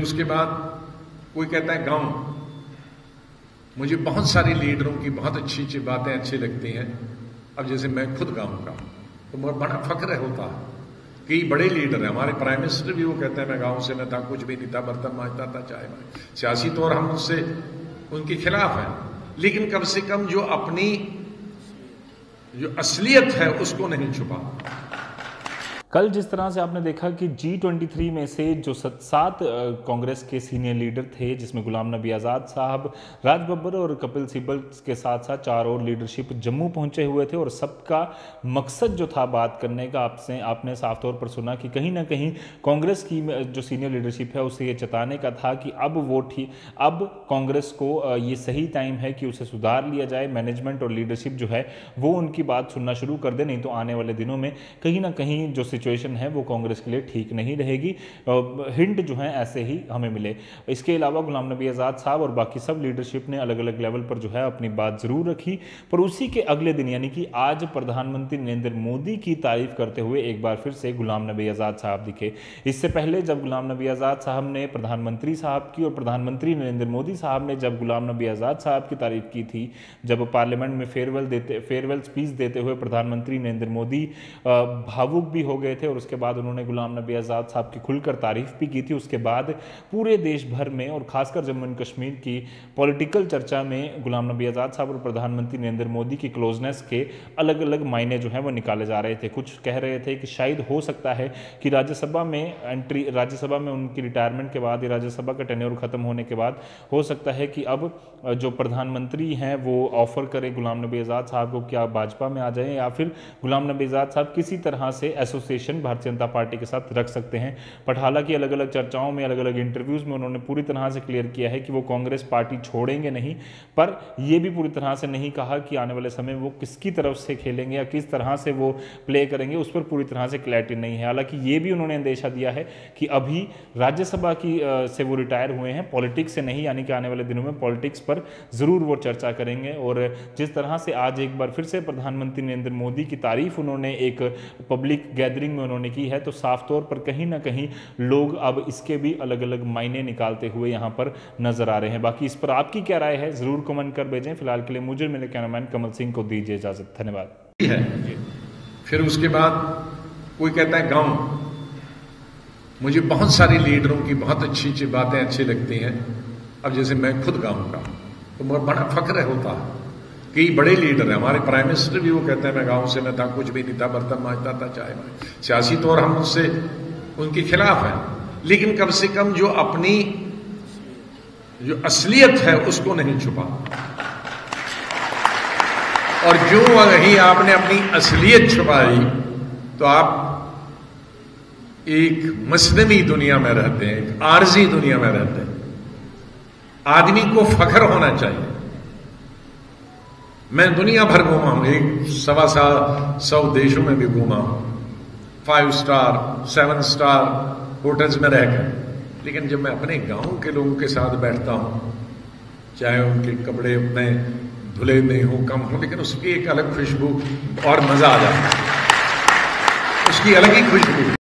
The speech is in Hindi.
उसके बाद कोई कहता है गांव। मुझे बहुत सारी लीडरों की बहुत अच्छी अच्छी बातें अच्छी लगती हैं। अब जैसे मैं खुद गांव का तो मुझे बड़ा फख्र होता है कि बड़े लीडर हैं। हमारे प्राइम मिनिस्टर भी वो कहते हैं मैं गांव से न था, कुछ भी नहीं था, बर्तन मांजता था, चाय में। सियासी तौर हम उससे उनके खिलाफ हैं, लेकिन कम से कम जो अपनी जो असलियत है उसको नहीं छुपा। कल जिस तरह से आपने देखा कि G23 में से जो 7 कांग्रेस के सीनियर लीडर थे, जिसमें गुलाम नबी आज़ाद साहब, राज बब्बर और कपिल सिब्बल के साथ साथ 4 और लीडरशिप जम्मू पहुंचे हुए थे और सबका मकसद जो था बात करने का, आपने साफ तौर पर सुना कि कहीं ना कहीं कांग्रेस की जो सीनियर लीडरशिप है उसे ये चताने का था कि अब कांग्रेस को ये सही टाइम है कि उसे सुधार लिया जाए। मैनेजमेंट और लीडरशिप जो है वो उनकी बात सुनना शुरू कर दे, नहीं तो आने वाले दिनों में कहीं ना कहीं जो सिचुएशन है वो कांग्रेस के लिए ठीक नहीं रहेगी। हिंट जो है ऐसे ही हमें मिले। इसके अलावा गुलाम नबी आज़ाद साहब और बाकी सब लीडरशिप ने अलग अलग लेवल पर जो है अपनी बात जरूर रखी, पर उसी के अगले दिन यानी कि आज प्रधानमंत्री नरेंद्र मोदी की तारीफ करते हुए एक बार फिर से गुलाम नबी आज़ाद साहब दिखे। इससे पहले जब गुलाम नबी आज़ाद साहब ने प्रधानमंत्री साहब की और प्रधानमंत्री नरेंद्र मोदी साहब ने जब गुलाम नबी आज़ाद साहब की तारीफ की थी, जब पार्लियामेंट में फेयरवेल स्पीच देते हुए प्रधानमंत्री नरेंद्र मोदी भावुक भी हो गए थे और उसके बाद उन्होंने गुलाम नबी आज़ाद साहब की खुलकर तारीफ भी की थी। उसके बाद पूरे देश भर में और खासकर जम्मू एंड कश्मीर की पॉलिटिकल चर्चा में गुलाम नबी आज़ाद साहब और प्रधानमंत्री नरेंद्र मोदी की क्लोजनेस के अलग अलग मायने जो हैं वो निकाले जा रहे थे। कुछ कह रहे थे कि शायद हो सकता है कि राज्यसभा में उनकी रिटायरमेंट के बाद या राज्यसभा का टेन्योर खत्म होने के बाद हो सकता है कि अब जो प्रधानमंत्री हैं वो ऑफर करें गुलाम नबी आज़ाद साहब को कि आप भाजपा में आ जाएं, या फिर गुलाम नबी आज़ाद साहब किसी तरह से एसोसिएशन भारतीय जनता पार्टी के साथ रख सकते हैं। बट हालांकि अलग अलग चर्चाओं में, अलग अलग इंटरव्यूज में उन्होंने पूरी तरह से क्लियर किया है कि वो कांग्रेस पार्टी छोड़ेंगे नहीं, पर यह भी पूरी तरह से नहीं कहा कि आने वाले समय वो किसकी तरफ से खेलेंगे या किस तरह से वो प्ले करेंगे, उस पर पूरी तरह से क्लैरिटी नहीं है। हालांकि ये भी उन्होंने अंदेशा दिया है कि अभी राज्यसभा से वो रिटायर हुए हैं, पॉलिटिक्स से नहीं, यानी कि आने वाले दिनों में पॉलिटिक्स पर जरूर वो चर्चा करेंगे। और जिस तरह से आज एक बार फिर से प्रधानमंत्री नरेंद्र मोदी की तारीफ उन्होंने एक पब्लिक गैदरिंग में उन्होंने की है, तो साफ तौर पर कहीं ना कहीं लोग अब इसके भी अलग अलग मायने निकालते हुए यहां पर नजर आ रहे हैं। बाकी इस पर आपकी क्या राय है जरूर कमेंट कर भेजें। फिलहाल के लिए मुझे मेरे कैमरामैन कमल सिंह को दीजिए इजाजत। धन्यवाद। फिर उसके बाद कोई कहता है गांव। मुझे बहुत सारी लीडरों की बहुत अच्छी अच्छी बातें अच्छी लगती हैं। अब जैसे मैं खुद गांव का तो मुझे बड़ा फख्र होता है कि बड़े लीडर हैं। हमारे प्राइम मिनिस्टर भी वो कहते हैं मैं गांव से न था, कुछ भी नहीं था, बर्तन मांजता था, चाय में। सियासी तौर हम उससे उनके खिलाफ हैं, लेकिन कम से कम जो अपनी जो असलियत है उसको नहीं छुपा। और जो वही आपने अपनी असलियत छुपाई तो आप एक मसनवी दुनिया में रहते हैं, एक आरजी दुनिया में रहते हैं। आदमी को फख्र होना चाहिए। मैं दुनिया भर घूमा हूं, 100 देशों में भी घूमा हूं, 5 स्टार 7 स्टार होटल्स में रहकर। लेकिन जब मैं अपने गांव के लोगों के साथ बैठता हूं, चाहे उनके कपड़े उतने धुले नहीं हो, कम हो, लेकिन उसकी एक अलग खुशबू और मजा आ जाता है, उसकी अलग ही खुशबू।